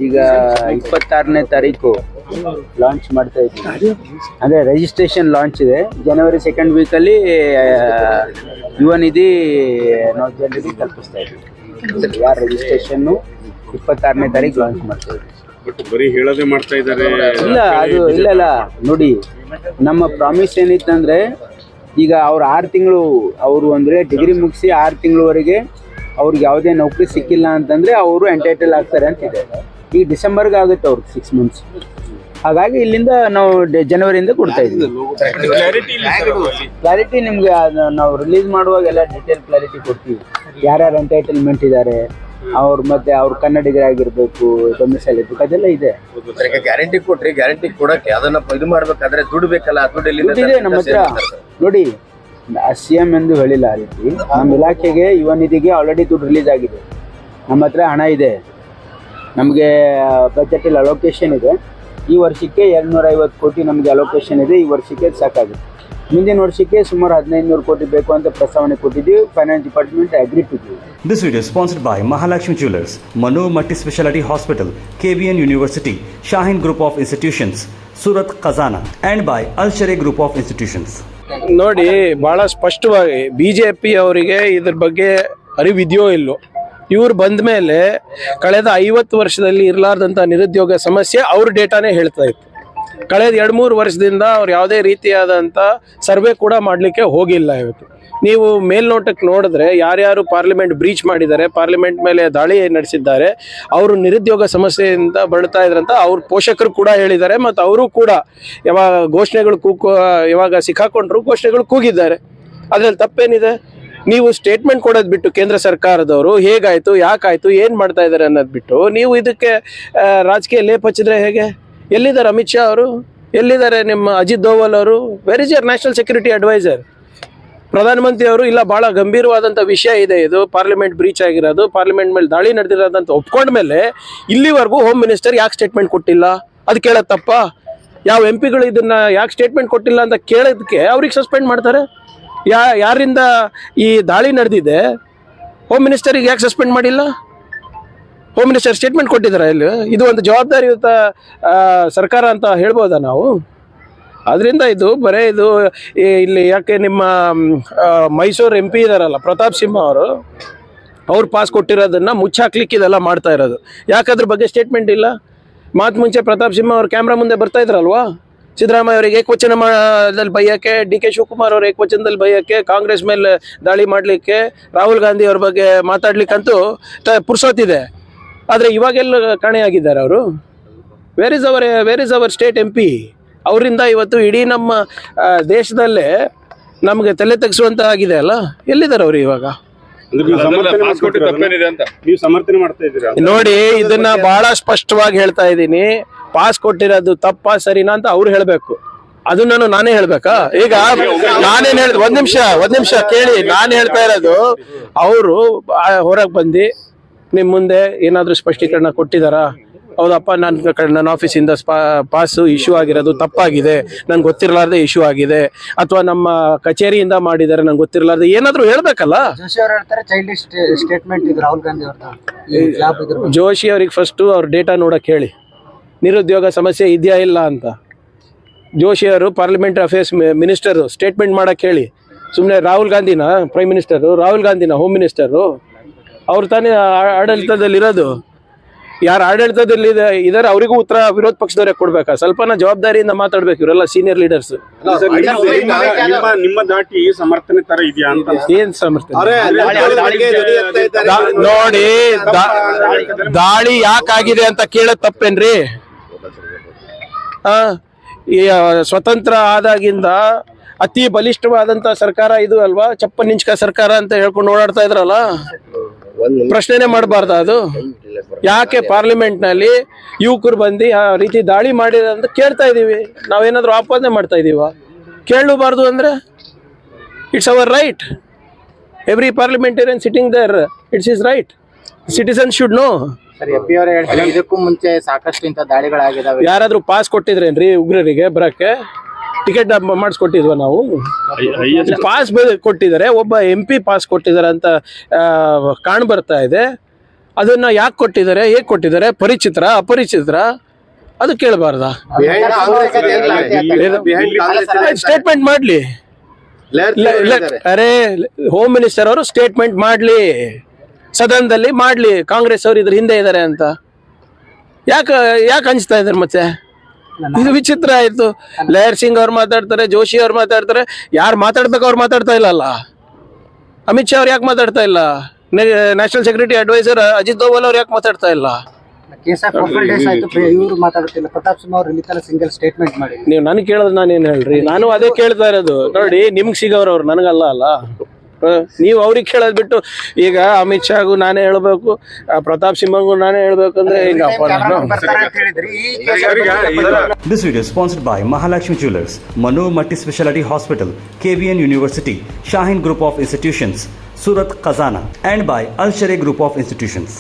ಈಗ 26ನೇ ತಾರೀಕು ಲಾಂಚ್ ಮಾಡ್ತಾ ಇದ್ದೀವಿ. ಅಂದರೆ ರಿಜಿಸ್ಟ್ರೇಷನ್ ಲಾಂಚ್ ಇದೆ. ಜನವರಿ 2nd ವೀಕಲ್ಲಿ ಯುವ ನಿಧಿ ನಾವು ಜನರಿಗೆ ತಲುಪಿಸ್ತಾ ಇದ್ದೀವಿ. ಯಾರ ರಿಜಿಸ್ಟ್ರೇಷನ್ನು 26ನೇ ತಾರೀಕು ಲಾಂಚ್ ಮಾಡ್ತಾ ಇದ್ದೀವಿ. ಬಟ್ ಬರೀ ಹೇಳೋದೇ ಮಾಡ್ತಾ ಇದ್ದಾರೆ. ಇಲ್ಲ ನೋಡಿ, ನಮ್ಮ ಪ್ರಾಮಿಸ್ ಏನಿತ್ತಂದರೆ ಈಗ ಅವ್ರು 6 ತಿಂಗಳು ಅವರು ಅಂದರೆ ಡಿಗ್ರಿ ಮುಗಿಸಿ 6 ತಿಂಗಳವರೆಗೆ ಅವ್ರಿಗೆ ಯಾವುದೇ ನೌಕರಿ ಸಿಕ್ಕಿಲ್ಲ ಅಂತಂದರೆ ಅವರು ಎಂಟೈಟಲ್ ಆಗ್ತಾರೆ ಅಂತಿದೆ. ಈಗ ಡಿಸೆಂಬರ್ಗೆ ಆಗುತ್ತೆ ಅವ್ರಿಗೆ 6 ಮಂತ್ಸ್. ಹಾಗಾಗಿ ಇಲ್ಲಿಂದ ನಾವು ಜನವರಿಯಿಂದ ಕೊಡ್ತಾ ಇದ್ದೀವಿ. ಕ್ಲಾರಿಟಿ ನಿಮಗೆ ನಾವು ರಿಲೀಸ್ ಮಾಡುವಾಗೆಲ್ಲ ಡೀಟೇಲ್ ಕ್ಲಾರಿಟಿ ಕೊಡ್ತೀವಿ. ಯಾರ್ಯಾರು ಎಂಟೈಟಲ್ಮೆಂಟ್ ಇದ್ದಾರೆ ಅವ್ರು, ಮತ್ತೆ ಅವ್ರು ಕನ್ನಡಿಗರಾಗಿರ್ಬೇಕು, ಡೊಮಿಸೈಲ್ ಇರ್ಬೇಕು, ಅದೆಲ್ಲ ಇದೆ. ಗ್ಯಾರಂಟಿ ಕೊಟ್ರಿ, ಗ್ಯಾರಂಟಿ ಕೊಡಕ್ಕೆ ಅದನ್ನ ಇದು ಮಾಡ್ಬೇಕಾದ್ರೆ ದುಡ್ಡು ಬೇಕಲ್ಲ. ದುಡ್ಡಿದೆ ನಮ್ಮ ಹತ್ರ. ನೋಡಿ, CM ಎಂದು ಹೇಳಿಲ್ಲ ಆ ರೀತಿ. ನಮ್ಮ ಇಲಾಖೆಗೆ ಯುವ ನಿಧಿಗೆ ಆಲ್ರೆಡಿ ದುಡ್ಡು ರಿಲೀಸ್ ಆಗಿದೆ. ನಮ್ಮ ಹತ್ರ ಹಣ ಇದೆ. ನಮಗೆ ಬಜೆಟಲ್ಲಿ ಅಲೋಕೇಶನ್ ಇದೆ. ಈ ವರ್ಷಕ್ಕೆ 250 ಕೋಟಿ ನಮಗೆ ಅಲೋಕೇಶನ್ ಇದೆ. ಈ ವರ್ಷಕ್ಕೆ ಸಾಕಾಗುತ್ತೆ. ಮುಂದಿನ ವರ್ಷಕ್ಕೆ ಸುಮಾರು 1500 ಕೋಟಿ ಬೇಕು ಅಂತ ಪ್ರಸ್ತಾವನೆ ಕೊಟ್ಟಿದ್ದೀವಿ. Finance department agree to give. This video is sponsored by Mahalakshmi Jewelers, Mano Multi Speciality Hospital, KBN University, Shaheen Group of Institutions, Surat Khazana, and by Al Sharia Group of Institutions. ನೋಡಿ, ಭಾಳ ಸ್ಪಷ್ಟವಾಗಿ BJP ಅವರಿಗೆ ಇದ್ರ ಬಗ್ಗೆ ಅರಿವಿದೆಯೋ ಇಲ್ಲೋ, ಇವ್ರು ಬಂದ ಮೇಲೆ ಕಳೆದ 50 ವರ್ಷದಲ್ಲಿ ಇರಲಾರ್ದಂಥ ನಿರುದ್ಯೋಗ ಸಮಸ್ಯೆ ಅವ್ರ ಡೇಟಾನೇ ಹೇಳ್ತಾ ಇತ್ತು. ಕಳೆದ 2-3 ವರ್ಷದಿಂದ ಅವ್ರು ಯಾವುದೇ ರೀತಿಯಾದಂಥ ಸರ್ವೆ ಕೂಡ ಮಾಡಲಿಕ್ಕೆ ಹೋಗಿಲ್ಲ. ಇವತ್ತು ನೀವು ಮೇಲ್ನೋಟಕ್ಕೆ ನೋಡಿದ್ರೆ ಯಾರ್ಯಾರು ಪಾರ್ಲಿಮೆಂಟ್ ಬ್ರೀಚ್ ಮಾಡಿದ್ದಾರೆ, ಪಾರ್ಲಿಮೆಂಟ್ ಮೇಲೆ ದಾಳಿ ನಡೆಸಿದ್ದಾರೆ, ಅವರು ನಿರುದ್ಯೋಗ ಸಮಸ್ಯೆಯಿಂದ ಬಳಲ್ತಾ ಇದ್ರಂತ ಅವ್ರ ಪೋಷಕರು ಕೂಡ ಹೇಳಿದ್ದಾರೆ. ಮತ್ತು ಅವರು ಕೂಡ ಯಾವಾಗ ಘೋಷಣೆಗಳು ಯಾವಾಗ ಸಿಕ್ಕಾಕೊಂಡ್ರು ಘೋಷಣೆಗಳು ಕೂಗಿದ್ದಾರೆ. ಅದರಲ್ಲಿ ತಪ್ಪೇನಿದೆ? ನೀವು ಸ್ಟೇಟ್ಮೆಂಟ್ ಕೊಡೋದು ಬಿಟ್ಟು ಕೇಂದ್ರ ಸರ್ಕಾರದವರು ಹೇಗಾಯಿತು, ಯಾಕಾಯಿತು, ಏನು ಮಾಡ್ತಾ ಇದ್ದಾರೆ ಅನ್ನೋದು ಬಿಟ್ಟು ನೀವು ಇದಕ್ಕೆ ರಾಜಕೀಯ ಲೇಪ್ ಹಚ್ಚಿದ್ರೆ ಹೇಗೆ? ಎಲ್ಲಿದ್ದಾರೆ ಅಮಿತ್ ಶಾ ಅವರು? ಎಲ್ಲಿದ್ದಾರೆ ನಿಮ್ಮ ಅಜಿತ್ ದೋವಲ್ ಅವರು? Where is your national security adviser? ಪ್ರಧಾನಮಂತ್ರಿ ಅವರು ಇಲ್ಲ, ಭಾಳ ಗಂಭೀರವಾದಂಥ ವಿಷಯ ಇದೆ ಇದು, ಪಾರ್ಲಿಮೆಂಟ್ ಬ್ರೀಚ್ ಆಗಿರೋದು, ಪಾರ್ಲಿಮೆಂಟ್ ಮೇಲೆ ದಾಳಿ ನಡೆದಿರೋದಂತ ಒಪ್ಕೊಂಡ್ಮೇಲೆ ಇಲ್ಲಿವರೆಗೂ ಹೋಮ್ ಮಿನಿಸ್ಟರ್ ಯಾಕೆ ಸ್ಟೇಟ್ಮೆಂಟ್ ಕೊಟ್ಟಿಲ್ಲ? ಅದು ಕೇಳೋದು ತಪ್ಪ? ಯಾವ MP ಗಳು ಇದನ್ನು ಯಾಕೆ ಸ್ಟೇಟ್ಮೆಂಟ್ ಕೊಟ್ಟಿಲ್ಲ ಅಂತ ಕೇಳೋದಕ್ಕೆ ಅವ್ರಿಗೆ ಸಸ್ಪೆಂಡ್ ಮಾಡ್ತಾರೆ? ಯಾರಿಂದ ಈ ದಾಳಿ ನಡೆದಿದೆ ಹೋಮ್ ಮಿನಿಸ್ಟರಿಗೆ ಯಾಕೆ ಸಸ್ಪೆಂಡ್ ಮಾಡಿಲ್ಲ? ಹೋಮ್ ಮಿನಿಸ್ಟರ್ ಸ್ಟೇಟ್ಮೆಂಟ್ ಕೊಟ್ಟಿದ್ದಾರೆ. ಇಲ್ಲಿ ಇದು ಒಂದು ಜವಾಬ್ದಾರಿಯುತ ಸರ್ಕಾರ ಅಂತ ಹೇಳ್ಬೋದಾ ನಾವು? ಅದರಿಂದ ಇದು ಬರೀ ಇದು ಇಲ್ಲಿ ಯಾಕೆ ನಿಮ್ಮ ಮೈಸೂರು MP ಇದಾರಲ್ಲ ಪ್ರತಾಪ್ ಸಿಂಹ ಅವ್ರು ಪಾಸ್ ಕೊಟ್ಟಿರೋದನ್ನು ಮುಚ್ಚಾಕ್ಲಿಕ್ಕೆ ಇದೆಲ್ಲ ಮಾಡ್ತಾ ಇರೋದು. ಯಾಕದ್ರ ಬಗ್ಗೆ ಸ್ಟೇಟ್ಮೆಂಟ್ ಇಲ್ಲ? ಮಾತು ಮುಂಚೆ ಪ್ರತಾಪ್ ಸಿಂಹ ಅವ್ರು ಕ್ಯಾಮ್ರಾ ಮುಂದೆ ಬರ್ತಾ ಇದ್ರಲ್ವಾ? ಸಿದ್ದರಾಮಯ್ಯ ಅವರಿಗೆ ಏಕವಚನದಲ್ಲಿ ಬೈಯೋಕ್ಕೆ, DK ಶಿವಕುಮಾರ್ ಅವ್ರ ಏಕವಚನದಲ್ಲಿ ಬೈಯೋಕ್ಕೆ, ಕಾಂಗ್ರೆಸ್ ಮೇಲೆ ದಾಳಿ ಮಾಡಲಿಕ್ಕೆ, ರಾಹುಲ್ ಗಾಂಧಿ ಅವ್ರ ಬಗ್ಗೆ ಮಾತಾಡ್ಲಿಕ್ಕಂತೂ ಪುರ್ಸೋತಿದೆ. ಆದರೆ ಇವಾಗೆಲ್ಲ ಕಾಣೆಯಾಗಿದ್ದಾರೆ ಅವರು. Where is our state MP? ಅವರಿಂದ ಇವತ್ತು ಇಡೀ ನಮ್ಮ ದೇಶದಲ್ಲೇ ನಮಗೆ ತಲೆ ತೆಗೆಸುವಂತ ಆಗಿದೆ ಅಲ್ಲ. ಎಲ್ಲಿದ್ದಾರೆ ಅವರು ಇವಾಗ? ಸಮರ್ಥನೆ ಮಾಡ್ತಾ ಇದ್ದೀರಾ? ನೋಡಿ, ಇದನ್ನ ಬಹಳ ಸ್ಪಷ್ಟವಾಗಿ ಹೇಳ್ತಾ ಇದ್ದೀನಿ. ಪಾಸ್ ಕೊಟ್ಟಿರೋದು ತಪ್ಪಾ ಸರಿನಾ ಅಂತ ಅವ್ರು ಹೇಳ್ಬೇಕು. ಅದನ್ನ ನಾನೇ ಹೇಳ್ಬೇಕಾ? ಈಗ ನಾನೇನ್ ಹೇಳಿದ್, ಒಂದ್ ನಿಮಿಷ ಕೇಳಿ. ನಾನು ಹೇಳ್ತಾ ಇರೋದು, ಅವರು ಹೊರಗೆ ಬಂದು ನಿಮ್ ಮುಂದೆ ಏನಾದ್ರೂ ಸ್ಪಷ್ಟೀಕರಣ ಕೊಟ್ಟಿದಾರಾ? ಹೌದಪ್ಪ, ನನ್ನ ಆಫೀಸಿಂದ ಪಾಸು ಇಶ್ಯೂ ಆಗಿರೋದು ತಪ್ಪಾಗಿದೆ, ನಂಗೆ ಗೊತ್ತಿರಲಾರ್ದೆ ಇಶ್ಯೂ ಆಗಿದೆ, ಅಥವಾ ನಮ್ಮ ಕಚೇರಿಯಿಂದ ಮಾಡಿದ್ದಾರೆ ನಂಗೆ ಗೊತ್ತಿರಲಾರ್ದೆ, ಏನಾದರೂ ಹೇಳ್ಬೇಕಲ್ಲ. ಜೋಶಿ ಅವ್ರಿಗೆ ಫಸ್ಟು ಅವ್ರ ಡೇಟಾ ನೋಡಕ್ಕೆ ಹೇಳಿ, ನಿರುದ್ಯೋಗ ಸಮಸ್ಯೆ ಇದೆಯಾ ಇಲ್ಲ ಅಂತ. ಜೋಶಿ ಅವರು ಪಾರ್ಲಿಮೆಂಟರಿ ಅಫೇರ್ಸ್ ಮಿನಿಸ್ಟರು ಸ್ಟೇಟ್ಮೆಂಟ್ ಮಾಡಕ್ಕೆ ಹೇಳಿ. ಸುಮ್ಮನೆ ರಾಹುಲ್ ಗಾಂಧಿನ ಪ್ರೈಮ್ ಮಿನಿಸ್ಟರು, ರಾಹುಲ್ ಗಾಂಧಿನ ಹೋಮ್ ಮಿನಿಸ್ಟರು, ಅವ್ರು ತಾನೇ ಆಡಳಿತದಲ್ಲಿರೋದು. ಯಾರು ಆಡಳಿತದಲ್ಲಿ ಇದಾರೆ ಅವರಿಗೂ ಉತ್ತರ ವಿರೋಧ ಪಕ್ಷದವರೇ ಕೊಡ್ಬೇಕಾ? ಸ್ವಲ್ಪನ ಜವಾಬ್ದಾರಿಯಿಂದ ಮಾತಾಡ್ಬೇಕು. ಇವರೆಲ್ಲ ಸೀನಿಯರ್ ಲೀಡರ್ಸ್. ನಿಮ್ಮ ದಾಟಿ ಸಮರ್ಥನೆ ತರ ಇದೆಯಾ ಅಂತ? ಏನ್ ಸಮರ್ಥನೆ? ನೋಡಿ, ದಾಳಿ ಯಾಕಾಗಿದೆ ಅಂತ ಕೇಳೋದ್ ತಪ್ಪೇನ್ರಿ? ಸ್ವತಂತ್ರ ಆದಾಗಿಂದ ಅತಿ ಬಲಿಷ್ಠವಾದಂತ ಸರ್ಕಾರ ಇದು ಅಲ್ವಾ? ಚಪ್ಪನಿಂಚಕ ಸರ್ಕಾರ ಅಂತ ಹೇಳ್ಕೊಂಡು ಓಡಾಡ್ತಾ ಇದ್ರಲ್ಲ, ಪ್ರಶ್ನೆನೇ ಮಾಡಬಾರ್ದ ಅದು? ಯಾಕೆ ಪಾರ್ಲಿಮೆಂಟ್ ನಲ್ಲಿ ಯುವಕರು ಬಂದು ಆ ರೀತಿ ದಾಳಿ ಮಾಡಿದ ಅಂತ ಕೇಳ್ತಾ ಇದೀವಿ. ನಾವೇನಾದ್ರೂ ಆಪಾದನೆ ಮಾಡ್ತಾ ಇದೀವ? ಕೇಳಬಾರ್ದು ಅಂದ್ರೆ it's our right. Every parliamentarian sitting there, it's is right. Citizen should know. ಇದಕ್ಕೂ ಮುಂಚೆ ಸಾಕಷ್ಟು ಇಂಥ ದಾಳಿಗಳಾಗಿದಾವೆ. ಯಾರಾದ್ರೂ ಪಾಸ್ ಕೊಟ್ಟಿದ್ರೇನ್ರಿ ಉಗ್ರರಿಗೆ ಬರಕ್ಕೆ? ಟಿಕೆಟ್ ಮಾಡಿಸ್ಕೊಟ್ಟಿದ್ವ ನಾವು? ಪಾಸ್ ಕೊಟ್ಟಿದ್ದಾರೆ, ಒಬ್ಬ MP ಪಾಸ್ ಕೊಟ್ಟಿದ್ದಾರೆ ಅಂತ ಕಾಣ್ ಬರ್ತಾ ಇದೆ. ಅದನ್ನ ಯಾಕೆ ಕೊಟ್ಟಿದ್ದಾರೆ, ಹೇಗೆ ಕೊಟ್ಟಿದ್ದಾರೆ, ಪರಿಚಿತರ ಅಪರಿಚಿತರ, ಅದು ಕೇಳಬಾರ್ದ? ಸ್ಟೇಟ್ಮೆಂಟ್ ಮಾಡ್ಲಿ. ಅರೆ ಹೋಮ್ ಮಿನಿಸ್ಟರ್ ಅವರು ಸ್ಟೇಟ್ಮೆಂಟ್ ಮಾಡ್ಲಿ, ಸದನದಲ್ಲಿ ಮಾಡ್ಲಿ, ಕಾಂಗ್ರೆಸ್ ಅವರು ಇದ್ರ ಹಿಂದೆ ಇದ್ದಾರೆ ಅಂತ. ಯಾಕೆ ಹಂಚ್ತಾ ಇದಾರೆ ಮತ್ತೆ? ಇದು ವಿಚಿತ್ರ ಆಯ್ತು. ಲಹರ್ ಸಿಂಗ್ ಅವ್ರು ಮಾತಾಡ್ತಾರೆ, ಜೋಶಿ ಅವ್ರು ಮಾತಾಡ್ತಾರೆ, ಯಾರು ಮಾತಾಡ್ಬೇಕು ಅವ್ರು ಮಾತಾಡ್ತಾ ಇಲ್ಲಲ್ಲ. ಅಮಿತ್ ಶಾ ಅವ್ರು ಯಾಕೆ ಮಾತಾಡ್ತಾ ಇಲ್ಲ? National security adviser Ajit Doval ಅವ್ರು ಯಾಕೆ ಮಾತಾಡ್ತಾ ಇಲ್ಲ? ಕೇಸ್ ಆಫ್ 4 ಡೇಸ್ ಆಯ್ತು, ಇವರು ಮಾತಾಡ್ತಿಲ್ಲ. ಪ್ರತಾಪ್ ಸಿಂಹ ಅವರು ಇಲ್ಲಿ ತನಕ ಸಿಂಗಲ್ ಸ್ಟೇಟ್ಮೆಂಟ್ ಮಾಡಿ. ನೀವು ನನಗೆ ಕೇಳಿದ್ರೆ ನಾನೇನು ಹೇಳ್ರಿ? ನಾನು ಅದೇ ಕೇಳ್ತಾ ಇರೋದು. ನೋಡಿ, ನಿಮ್ಗೆ ಸಿಗೋರು ನನಗಲ್ಲ ಅಲ್ಲ. ನೀವು ಅವ್ರಿಗೆ ಕೇಳೋದ್ ಬಿಟ್ಟು ಈಗ ಅಮಿತ್ ಶಾಗೂ ನಾನೇ ಹೇಳ್ಬೇಕು, ಪ್ರತಾಪ್ ಸಿಂಹಗೂ ನಾನೇ ಹೇಳ್ಬೇಕು ಅಂದ್ರೆ ಹಿಂಗಪ್ಪ. This video is sponsored by Mahalakshmi Jewelers, Manu Multi-Speciality Hospital, KBN University, Shahin Group of Institutions, Surat Khazana, and by Al Sharia Group of Institutions.